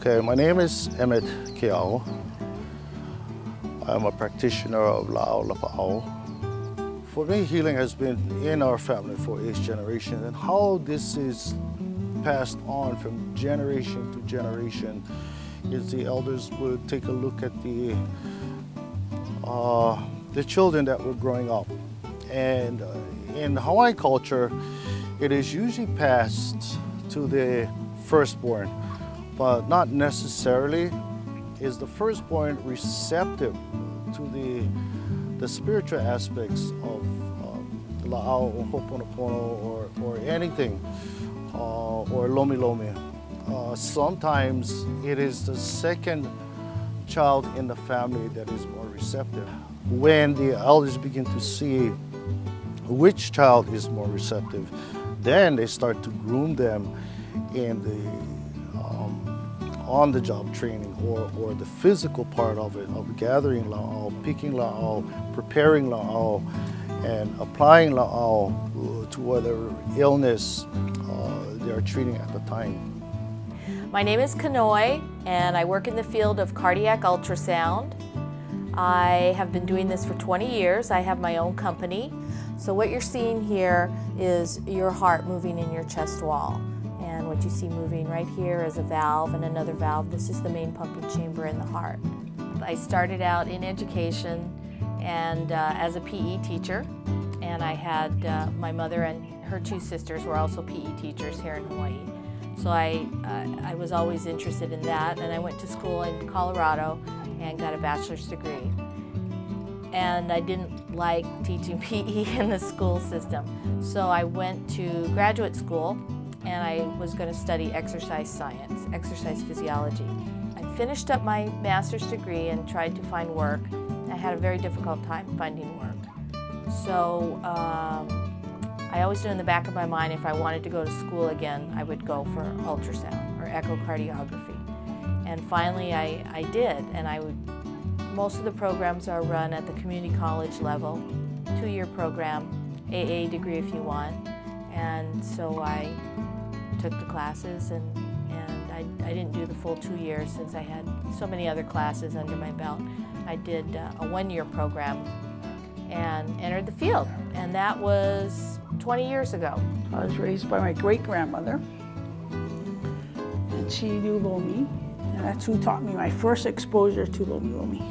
Okay, my name is Emmett Keau. I'm a practitioner of Lapa'au. For me, healing has been in our family for 8 generations, and how this is passed on from generation to generation is the elders would take a look at the children that were growing up. And in Hawaiian culture, it is usually passed to the firstborn, but not necessarily is the firstborn receptive to the spiritual aspects of La'au or Ho'oponopono or anything, or Lomi Lomi. Sometimes it is the second child in the family that is more receptive. When the elders begin to see which child is more receptive, then they start to groom them in the on-the-job training or the physical part of it, of gathering la'au, picking la'au, preparing la'au, and applying la'au to whatever illness they are treating at the time. My name is Kanoi, and I work in the field of cardiac ultrasound. I have been doing this for 20 years. I have my own company. So what you're seeing here is your heart moving in your chest wall. And what you see moving right here is a valve and another valve. This is the main pumping chamber in the heart. I started out in education and as a PE teacher, and I had my mother and her 2 sisters were also PE teachers here in Hawaii. So I was always interested in that, and I went to school in Colorado and got a bachelor's degree. And I didn't like teaching PE in the school system. So I went to graduate school, and I was going to study exercise science, exercise physiology. I finished up my master's degree and tried to find work. I had a very difficult time finding work. So I always knew in the back of my mind if I wanted to go to school again, I would go for ultrasound or echocardiography. And finally I did, and most of the programs are run at the community college level, 2-year program, AA degree if you want. And so I took the classes, and I didn't do the full 2 years since I had so many other classes under my belt. I did a 1-year program and entered the field, and that was 20 years ago. I was raised by my great-grandmother, and she knew Lomi, and that's who taught me my first exposure to Lomi Lomi.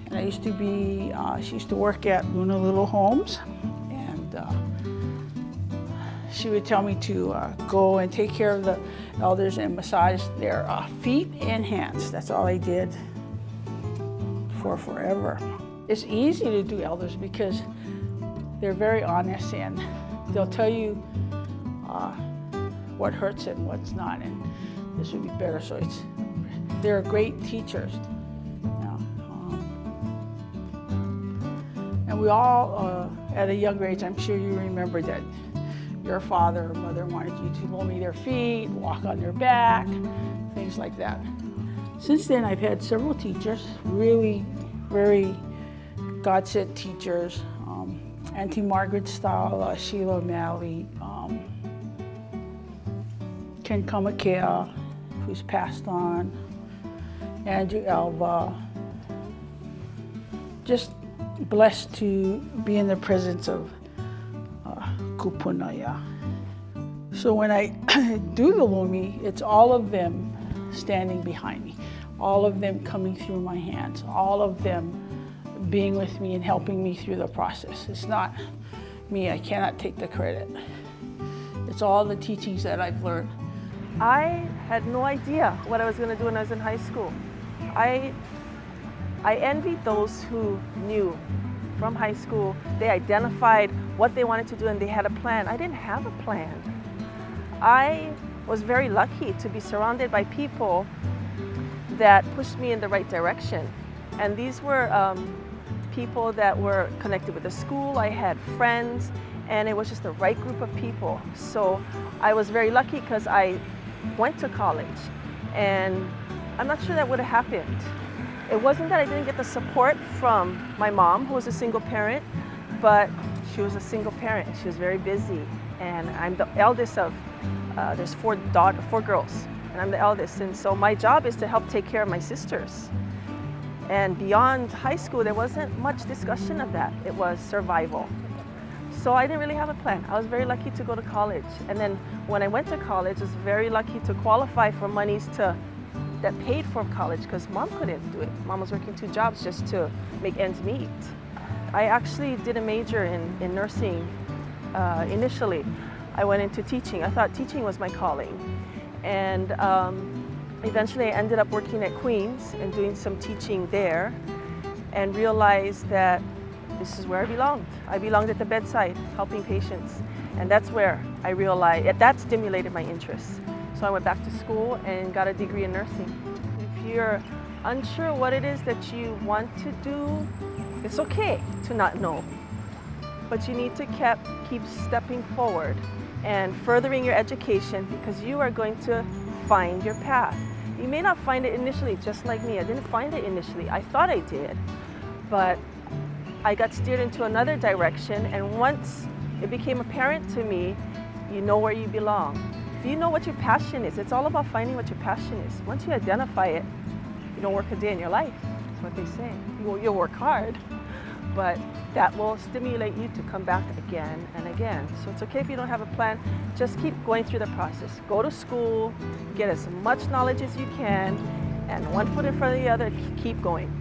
And I used to be, she used to work at Luna Little Homes, and she would tell me to go and take care of the elders and massage their feet and hands. That's all I did for forever. It's easy to do elders because they're very honest, and they'll tell you what hurts and what's not, and this would be better. So they're great teachers. And we all, at a younger age, I'm sure you remember that your father or mother wanted you to lomi their feet, walk on their back, things like that. Since then, I've had several teachers, really very God-sent teachers. Auntie Margaret Stahl, Sheila O'Malley, Ken Kamakea, who's passed on, Andrew Alva. Just blessed to be in the presence of Kupunaya. So when I do the lomi, it's all of them standing behind me, all of them coming through my hands, all of them being with me and helping me through the process. It's not me, I cannot take the credit. It's all the teachings that I've learned. I had no idea what I was going to do when I was in high school. I envied those who knew from high school. They identified what they wanted to do and they had a plan. I didn't have a plan. I was very lucky to be surrounded by people that pushed me in the right direction. And these were people that were connected with the school. I had friends, and it was just the right group of people. So I was very lucky because I went to college, and I'm not sure that would have happened. It wasn't that I didn't get the support from my mom, who was a single parent, but she was a single parent. She was very busy, and I'm the eldest of, there's four girls. and I'm the eldest, and so my job is to help take care of my sisters. And beyond high school, there wasn't much discussion of that. It was survival. So I didn't really have a plan. I was very lucky to go to college. And then when I went to college, I was very lucky to qualify for monies that paid for college, because mom couldn't do it. Mom was working 2 jobs just to make ends meet. I actually did a major in nursing initially. I went into teaching. I thought teaching was my calling. And eventually I ended up working at Queens and doing some teaching there, and realized that this is where I belonged. I belonged at the bedside, helping patients. And that's where I realized, that stimulated my interest. So I went back to school and got a degree in nursing. If you're unsure what it is that you want to do, it's okay to not know. But you need to keep stepping forward and furthering your education, because you are going to find your path. You may not find it initially, just like me. I didn't find it initially. I thought I did, but I got steered into another direction, and once it became apparent to me, you know where you belong. If you know what your passion is, it's all about finding what your passion is. Once you identify it, you don't work a day in your life. That's what they say. You'll work hard, but that will stimulate you to come back again and again. So it's okay if you don't have a plan. Just keep going through the process. Go to school, get as much knowledge as you can, and one foot in front of the other, keep going.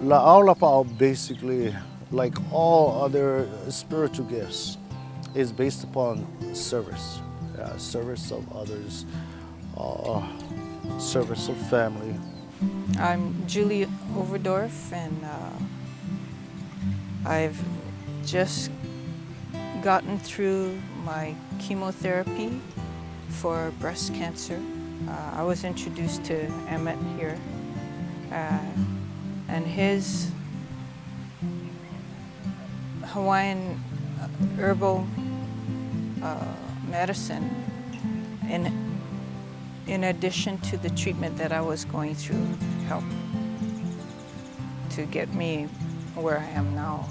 Lapa'au basically, like all other spiritual gifts, is based upon service. Service of others, service of family. I'm Julie Overdorf, and I've just gotten through my chemotherapy for breast cancer. I was introduced to Emmett here, and his Hawaiian herbal medicine, in addition to the treatment that I was going through, helped to get me where I am now.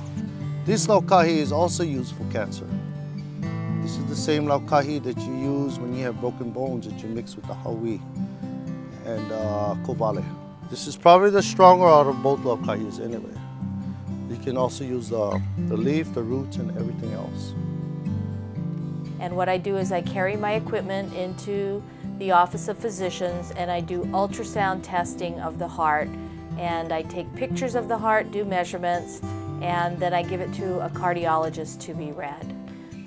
This laukahi is also used for cancer. This is the same laukahi that you use when you have broken bones that you mix with the hawi and kovale. This is probably the stronger out of both laukahis anyway. You can also use the leaf, the roots, and everything else. And what I do is I carry my equipment into the Office of Physicians, and I do ultrasound testing of the heart, and I take pictures of the heart, do measurements, and then I give it to a cardiologist to be read.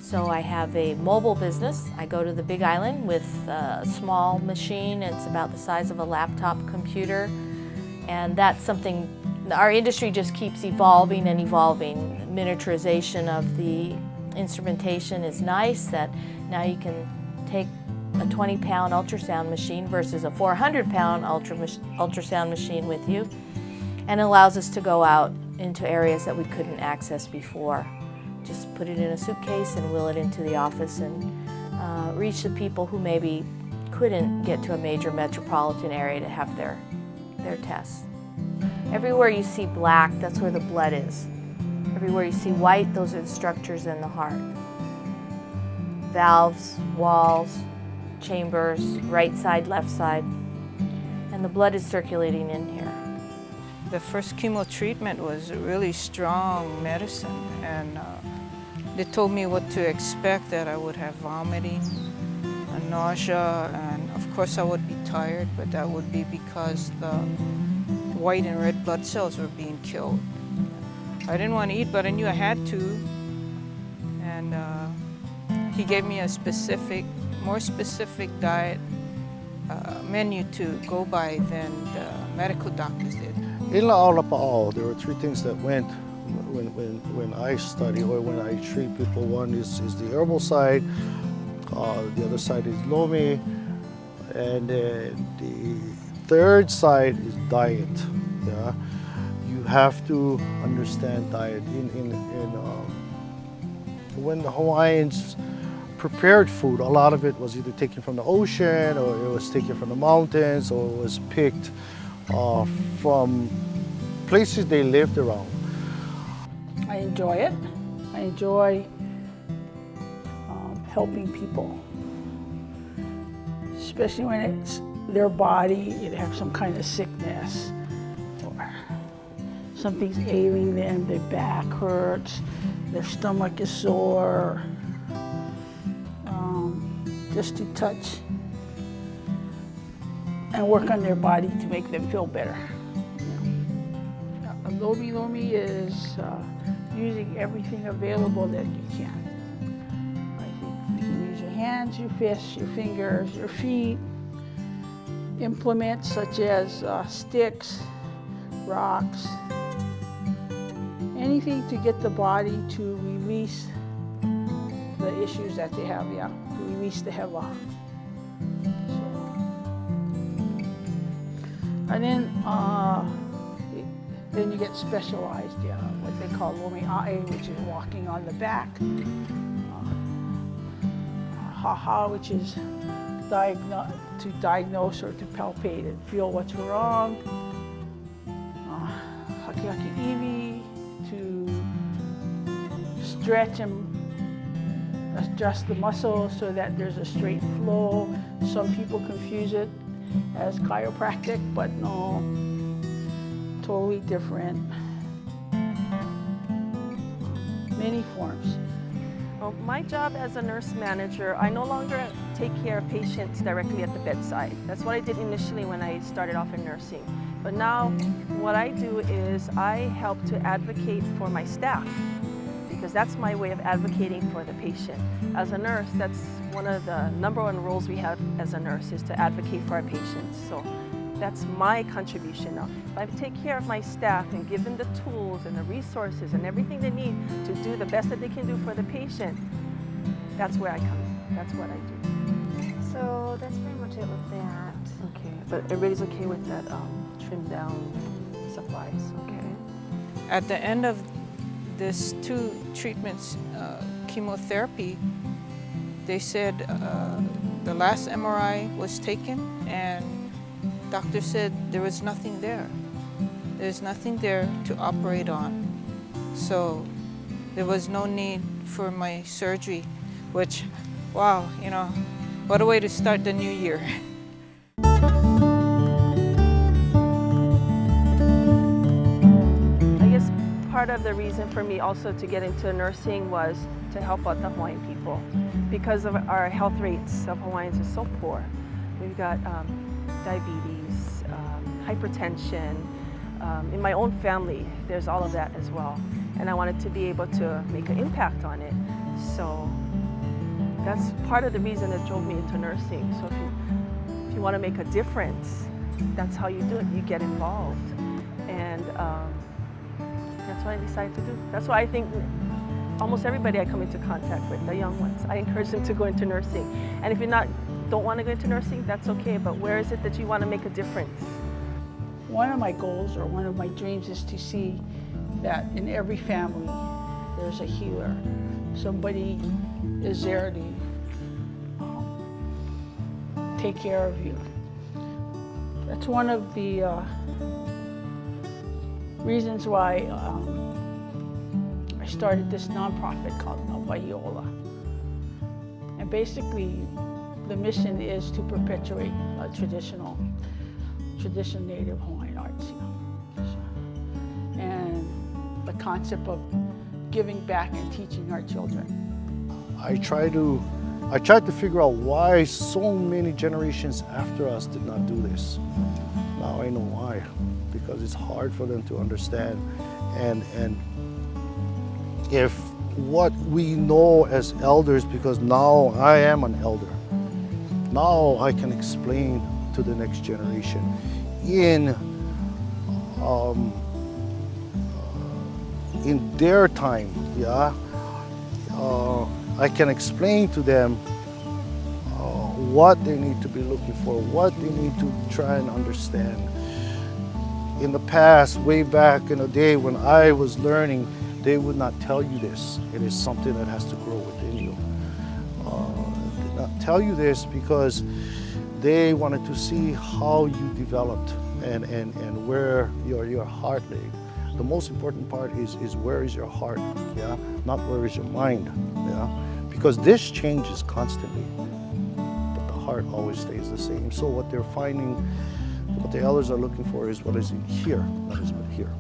So I have a mobile business. I go to the Big Island with a small machine. It's about the size of a laptop computer, and that's something our industry just keeps evolving and evolving. Miniaturization of the instrumentation is nice, that now you can take a 20-pound ultrasound machine versus a 400-pound ultrasound machine with you, and allows us to go out into areas that we couldn't access before. Just put it in a suitcase and wheel it into the office and reach the people who maybe couldn't get to a major metropolitan area to have their tests. Everywhere you see black, that's where the blood is. Everywhere you see white, those are the structures in the heart. Valves, walls, chambers, right side, left side, and the blood is circulating in here. The first chemo treatment was a really strong medicine, and they told me what to expect, that I would have vomiting, nausea, and of course I would be tired, but that would be because the white and red blood cells were being killed. I didn't want to eat, but I knew I had to, and he gave me a more specific diet menu to go by than the medical doctors did. In Lapa'au, there were 3 things that went when I study or when I treat people. One is the herbal side, the other side is lomi, and then the third side is diet. Yeah, you have to understand diet. When the Hawaiians prepared food, a lot of it was either taken from the ocean, or it was taken from the mountains, or it was picked from places they lived around. I enjoy it. I enjoy helping people, especially when it's their body, they have some kind of sickness or something's ailing them, their back hurts, their stomach is sore, just to touch and work on their body to make them feel better. Lomi Lomi is using everything available that you can. I think you can use your hands, your fists, your fingers, your feet, implements such as sticks, rocks, anything to get the body to release the issues that they have, to release the hewa. And then you get specialized, what they call Lapa'au, which is walking on the back. Ha-ha, which is to diagnose or to palpate and feel what's wrong. Haki-haki-iwi, to stretch and adjust the muscles so that there's a straight flow. Some people confuse it as chiropractic, but no, totally different. Many forms. Well, my job as a nurse manager, I no longer take care of patients directly at the bedside. That's what I did initially when I started off in nursing. But now what I do is I help to advocate for my staff, because that's my way of advocating for the patient. As a nurse, that's one of the #1 roles we have as a nurse, is to advocate for our patients. So that's my contribution now. If I take care of my staff and give them the tools and the resources and everything they need to do the best that they can do for the patient, that's where I come in. That's what I do. So that's pretty much it with that. Okay, but everybody's okay with that trimmed down supplies, okay? At the end of this 2 treatments, chemotherapy, they said the last MRI was taken and doctor said there was nothing there. There's nothing there to operate on. So there was no need for my surgery, which, wow, what a way to start the new year. I guess part of the reason for me also to get into nursing was to help out the Hawaiian people. Because of our health rates of Hawaiians is so poor. We've got diabetes, hypertension. In my own family, there's all of that as well. And I wanted to be able to make an impact on it. So that's part of the reason that drove me into nursing. So if you want to make a difference, that's how you do it. You get involved. And that's what I decided to do. That's why I think almost everybody I come into contact with, the young ones, I encourage them to go into nursing. And if you don't want to go into nursing, that's okay, but where is it that you want to make a difference? One of my goals or one of my dreams is to see that in every family there's a healer. Somebody is there to take care of you. That's one of the reasons why I started this nonprofit called Lapa'au. And basically, the mission is to perpetuate traditional Native Hawaiian arts. And the concept of giving back and teaching our children. I tried to figure out why so many generations after us did not do this. Now I know why. Because it's hard for them to understand. And if what we know as elders, because now I am an elder, now I can explain to the next generation in their time, I can explain to them what they need to be looking for, what they need to try and understand. In the past, way back in the day when I was learning, they would not tell you this. It is something that has to grow within you. They did not tell you this because they wanted to see how you developed and where your heart lay. The most important part is where is your heart, not where is your mind, because this changes constantly, but the heart always stays the same. So what they're finding, what the elders are looking for is what is in here, not is but here.